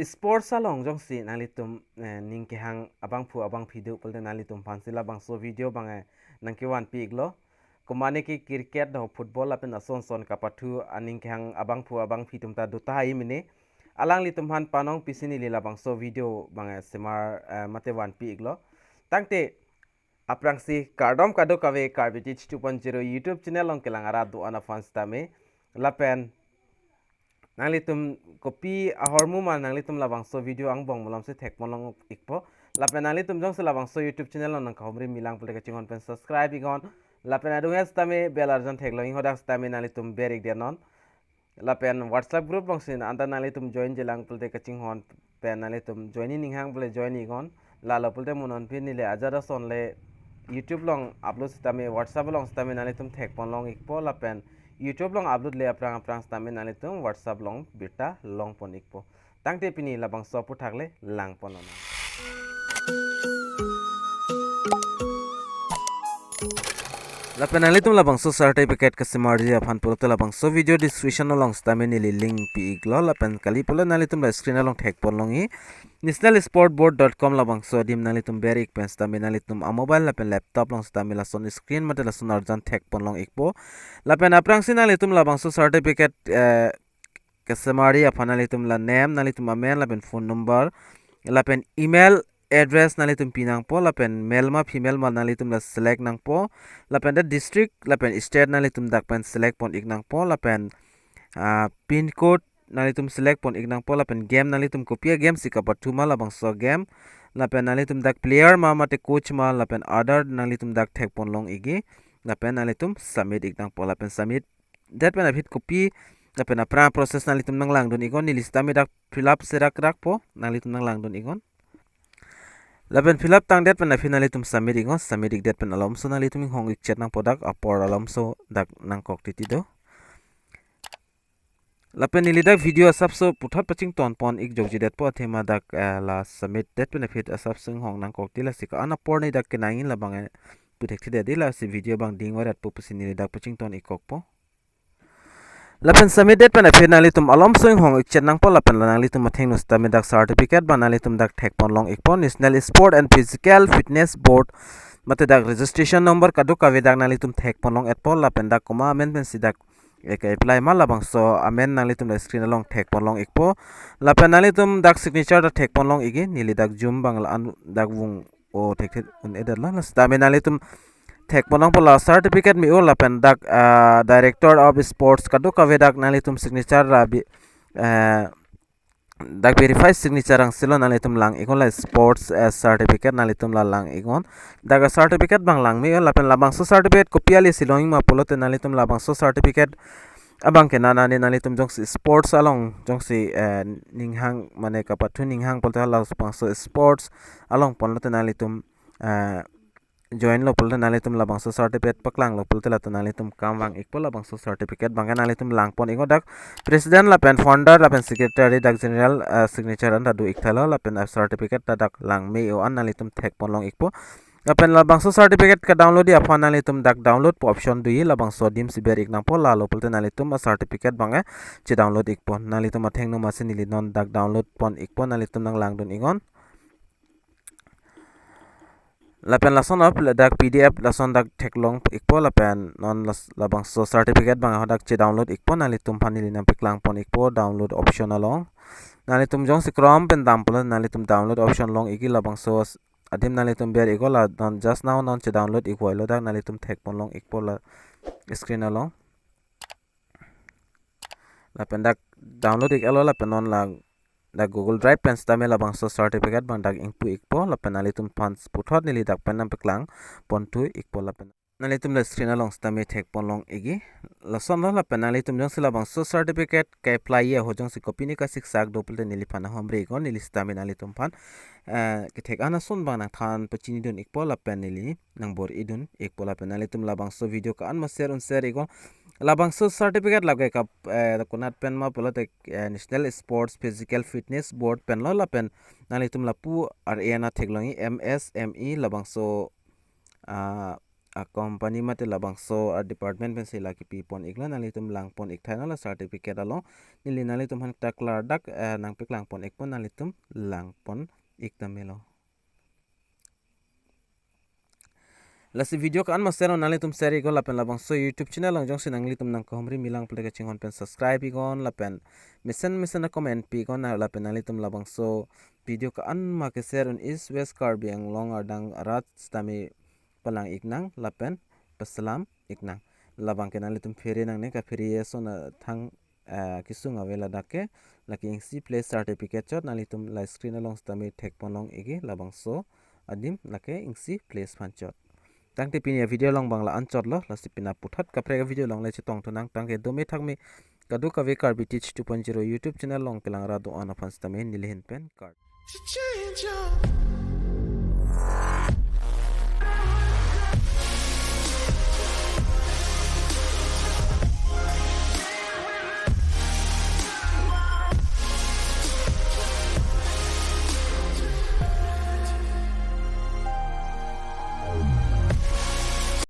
sports along jong si nalitum ning ke hang abang video polte nalitum pansila bangso video bangai nang ke wan pig lo kumane ki cricket do football apen ason son kapathu aning ke hang abang fitum ta duta hai mine alang litum han panong pisini lila bangso video bangai semar mate wan pig lo tangte aprang si kardom kado kave karbitich 2.0 YouTube channel long kelang ara do ana fans tame lapen nalitum kopi ahormu man nalitum labangso video ang bong mulam se thek molong ikpo lapen nalitum jong se labangso YouTube channel nang khomri milang puleka chingon pen subscribe igon lapen adu hes tame bel arjan thek lo hodak tame nalitum berik denon lapen WhatsApp group bang sin anda nalitum join jelang puleka chingon pen nalitum join ning hang pule join igon lalo pulte munon pin nile ajara son le YouTube long upload tame WhatsApp long tame nalitum thek ponlong ikpo lapen YouTube long upload le aprang stame nalitum WhatsApp long bita long pon ikpo tangte pini labang sopu thakle lang ponono lapen nalitum labang so certificate kasemarji aphan purote labang so video description long stame nili link pi iglo lapen kali pula nalitum la screen long thek pon longi nationalsportboard.com labang so dim nalitum berik pen stame nalitum a mobile lapen laptop long stame la son screen mate la son arjan thek pon long ikpo lapen aprang sinalitum labang so certificate kasemari aphan nalitum la name nalitum amen lapen phone number lapen email address nalitum pinang po lapen male ma female ma nalitum la select nang po lapen the district lapen state nalitum dakpen select pon ignang po lapen pin code nalitum select pon ignang po lapen game nalitum kopia game sika patuma labang so game lapen nalitum dak player ma mate coach ma lapen other nalitum dak thek pon long igi lapen nalitum submit ignang po lapen submit that pen abhit copy lapen apra process nalitum nang lang don igon ni lista me dak fill up serak rak po nalitum nang lang don igon lapen fill up tang det pen finally tum submit ingo submit ik det pen alom so nali tum hong ik chat nang product apor alom so dak nang kok titi do lapen nili dak video asap so puthat paching ton pon ik jogji det po thema dak la submit det benefit asap sing hong nang kok tila sika ana por nei dak kenangin la bang puthek thi de la si video bang ding warat po pusin nili dak paching ton ikok po lapen submit det pen finally tum alom soing hong ik chenang po lapen lanali tum matheng no stamme dak certificate banali tum dak thek pon long ikpo national sport and physical fitness board mate dak registration number kadu ka vedak nali tum thek pon long etpo lapen dak koma amen pen sidak ek apply ma labang so amen nali tum screen along thek pon long ikpo lapen nali tum dak signature da thek pon long igi nili dak zoom bangla an dak wung o thek un edar la stamme nali tum thek ponong pola certificate mi ula pen dak director of sports kadu ka vedak nalitum signature rabi dak verify signature ang silo nalitum lang ikon la sports certificate nalitum la lang ikon dak certificate bang lang mi ula pen labang so certificate kopiali silong ma polote nalitum labang so certificate abang ke nana ni nalitum jong si sports along jong si ninghang mane kapathu ninghang polte la so sports along polote nalitum join lo pulte nalitum labang so certificate paklang lo pulte la nalitum kamwang ikpo labang so certificate bangga nalitum langpon ingo dak president la pen founder la pen secretary dak general signature anda du ikthala la pen certificate dak lang me o an nalitum thek ponlong ikpo la pen labang so certificate ka download ya fan nalitum dak download po option du labang so dim siber iknang po la lo pulte nalitum certificate bangga che download ikpo nalitum atheng no masin nili non dak download pon ikpo nalitum nang lang dun ingon lapen lason up dak pdf lason dak theklong ikpo lapen non labang so certificate bang hodak che download ikpo nalitum panili nam piklang pon ikpo download option along nalitum jong si chrome pen dampol nalitum download option long igi labang so adim nalitum ber iko la non just now non che download ikpo lo dak nalitum thek pon long ikpo la screen along lapen dak download ik alo lapen non la dak Google Drive pen stame labang so certificate bang dak ingpu ikpo lapen nalitum pans puthot nili dak pen nam piklang pon tu ikpo lapen nalitum la screen along stame thek pon long igi lason la lapen nalitum jong sila bang so certificate ka apply ya ho jong si copy ni ka sik sak do pulte nili phana hombre gon nili stame nalitum phan ke thek ana son bang na than pachini don ikpo lapen nili nang bor idun ikpo lapen nalitum labang so video ka an ma share un share igon labang so certificate lagai ka kunat pen ma polote national sports physical fitness board pen lo la pen nalitum la pu ar ena theklongi msme labang so a company mate labangso a department pen se laki pi pon ikla nali tum lang pon ik thaina la certificate along nili nali tum han taklar dak nang pek lang pon ik pon nali tum lang pon ik tamelo lasi video kan masero nali tum share igon lapen labangso YouTube channel lang jong sinang tum nang kohmri milang plega chingon pen subscribe igon lapen misen na comment pi igon na lapen nali tum labangso video ka an ma ke share on East West Karbi Anglong ardang arat stami palang iknang lapen pasalam iknang labang ke nali tum feri nang ne ka feri yeso na thang kisung awela dake laki ingsi place certificate chot nali tum la screen along stami thek ponong igi labangso adim lake ingsi place panchot tangte pinia video long bangla anchot lo lasi pina puthat kapre video long le chitong tunang tangke domi thakmi kadu ka ve Karbi teach 2.0 YouTube channel long pelang ra do on afan stami nilhin pen card